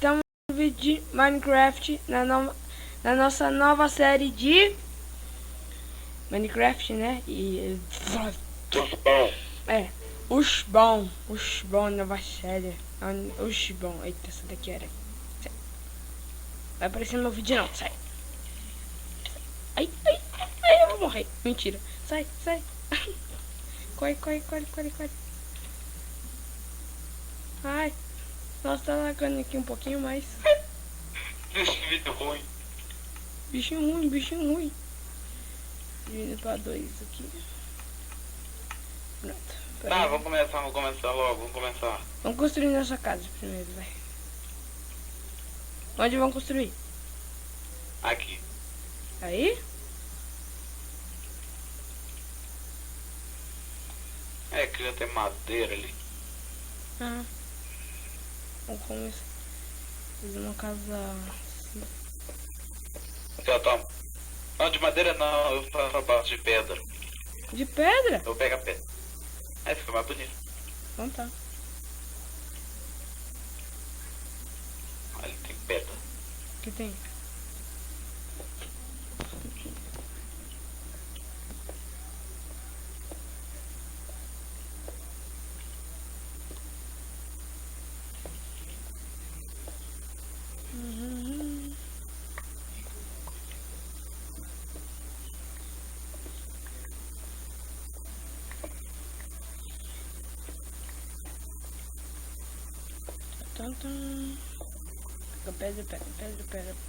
estamos no vídeo de Minecraft, na nossa nova série de Minecraft, né? E Ushbom, nova série. Ushbom, eita, essa daqui era. Vai aparecer no meu vídeo não, sai. Ai, eu vou morrer. Mentira. Sai. Corre. Ai, nossa, tá lagando aqui um pouquinho mais. Bichinho ruim. Dividindo pra 2 aqui. Pronto. Tá, vamos começar logo, Vamos construir nossa casa primeiro, vai. Onde vamos construir? Aqui. Aí? É que já tem madeira ali. Vamos começar. Fazer uma casa assim. Já toma. Não, de madeira não, eu faço a base de pedra. De pedra? Eu pego a pedra. Aí fica mais bonito. Então tá. Ali tem pedra. O que tem?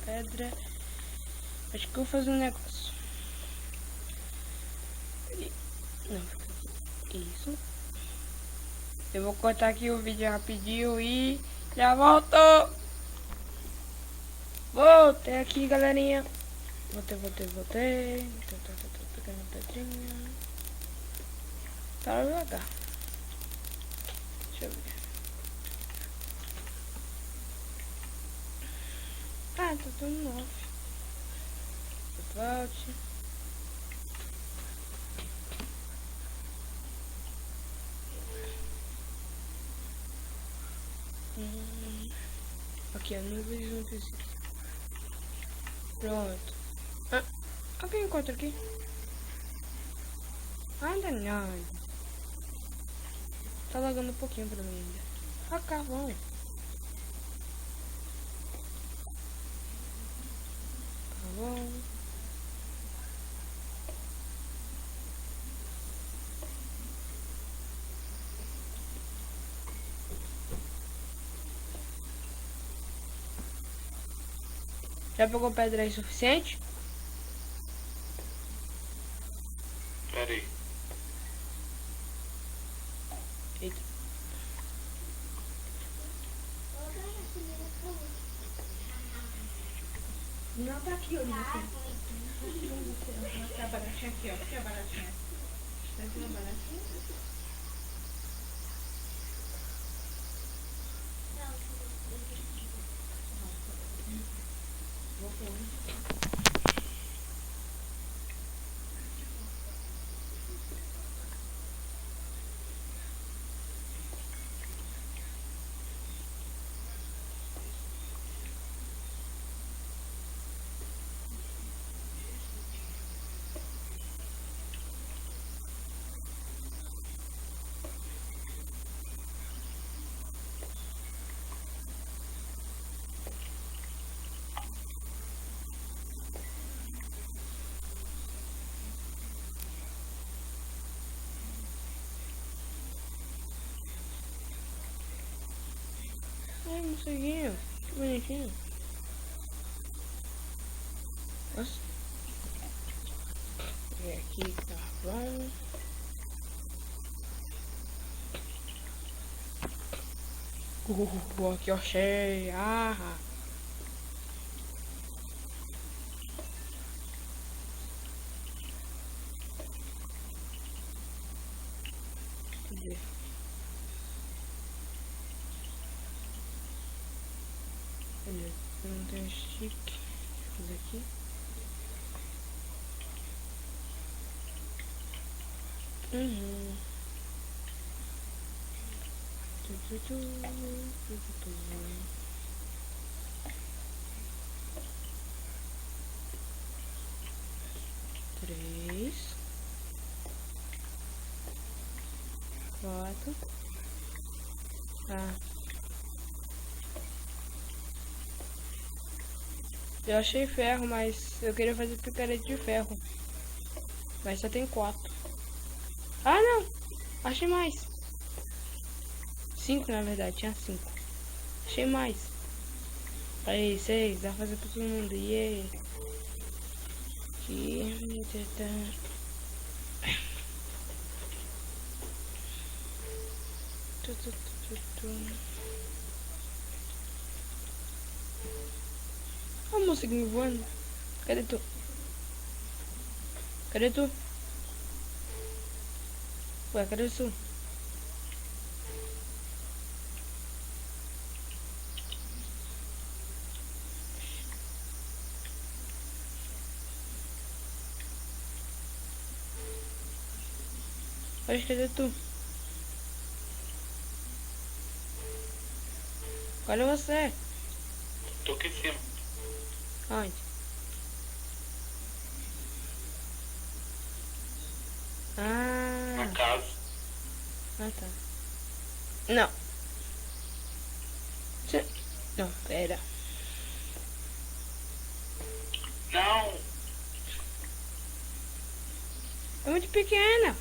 Pedra. Acho que eu vou fazer um negócio. Não, isso. Eu vou cortar aqui o vídeo rapidinho e já volto. Voltei aqui, galerinha. Voltei. Tô pegando pedrinha. Tá devagar. Deixa eu ver. Ah, tá tudo 9. Volte. Aqui, nuvens não precisa. Pronto. Alguém encontra aqui? Ainda não. Tá lagando um pouquinho pra mim ainda. Carvão. Já pegou pedra aí suficiente? Pera aí. Eita. Não, tá aqui, olha. Aqui a baratinha aqui, ó. Aqui a baratinha. Tá aqui a baratinha. Ai, morceguinho. Que bonitinho. Nossa. E aqui tá bom. Aqui eu achei. Cadê? Não tem stick. Deixa eu fazer aqui. 4. Ah. Eu achei ferro, mas eu queria fazer picareta de ferro. Mas só tem 4. Ah, não! Achei mais. 5, na verdade. Tinha 5. Achei mais. Aí, 6. Dá pra fazer pra todo mundo. Yeah. Aqui. Ó, o morceguinho voando. Cadê tu? Cadê tu? Ué, cadê tu? Oxe, cadê tu? Cadê você? Tô aqui em cima. Onde? Na Ah, casa. tá. Não. Não, pera. Não! É muito pequena.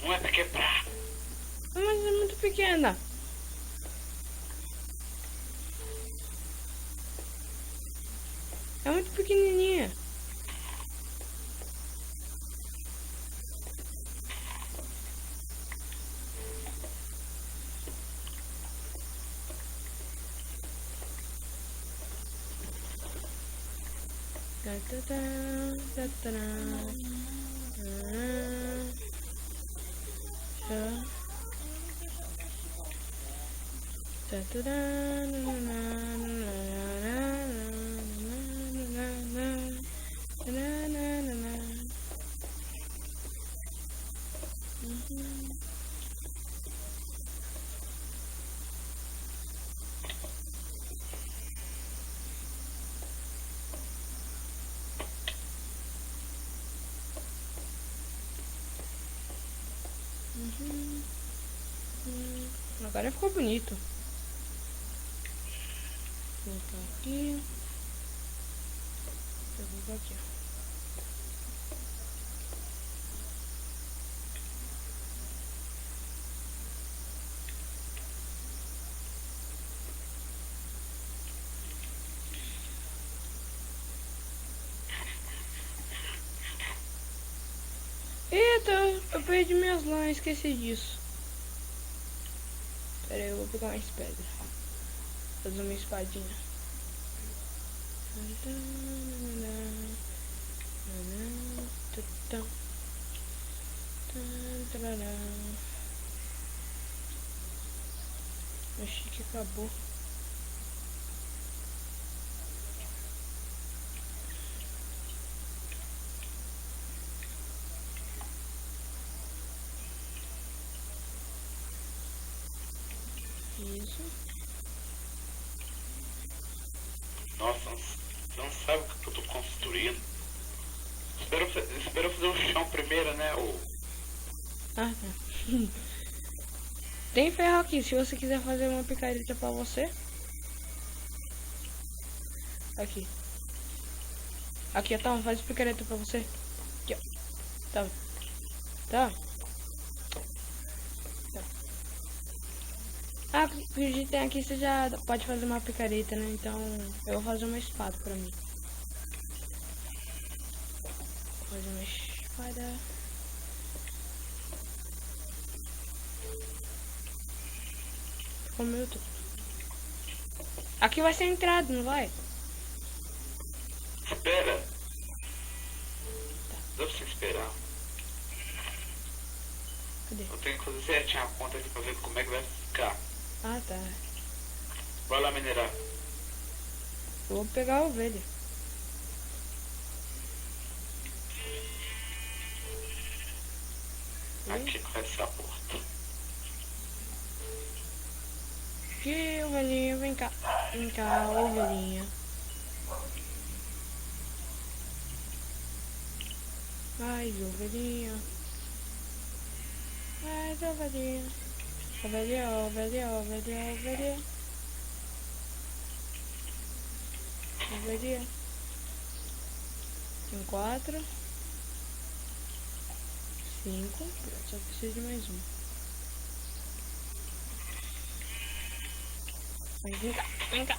Não é pra quebrar. Mas é muito pequena. É muito pequenininha. Agora ficou bonito. Vou colocar aqui. Eu vou colocar aqui, ó. Eita, eu perdi minhas lãs, esqueci disso. Pera aí, eu vou pegar mais pedra. Fazer uma espadinha. Achei que acabou. Isso. Nossa, você não sabe o que eu tô construindo. Espera eu fazer o chão primeiro, né? Ah, tá. Tem ferro aqui, se você quiser fazer uma picareta pra você. Aqui. Aqui, ó, tá, faz picareta pra você. Aqui, ó. Tá. Tá. Ah, o que tem aqui, você já pode fazer uma picareta, né? Então, eu vou fazer uma espada pra mim. Vou fazer uma espada. Ficou meio tudo. Aqui vai ser a entrada, não vai? Espera. Dá pra você esperar. Cadê? Eu tenho que fazer certinho a conta aqui pra ver como é que vai ficar. Ah, tá. Vai lá minerar. Eu vou pegar a ovelha. Aqui vai ser a porta. Que ovelhinha, vem cá. Vem cá, ovelhinha. Ai, ovelhinha. Ai, ovelhinha. Ovelhinha, ovelhinha, ovelhinha, ovelhinha. Ovelhinha. Tem 4. 5. Só preciso de mais um. Vem cá, vem cá.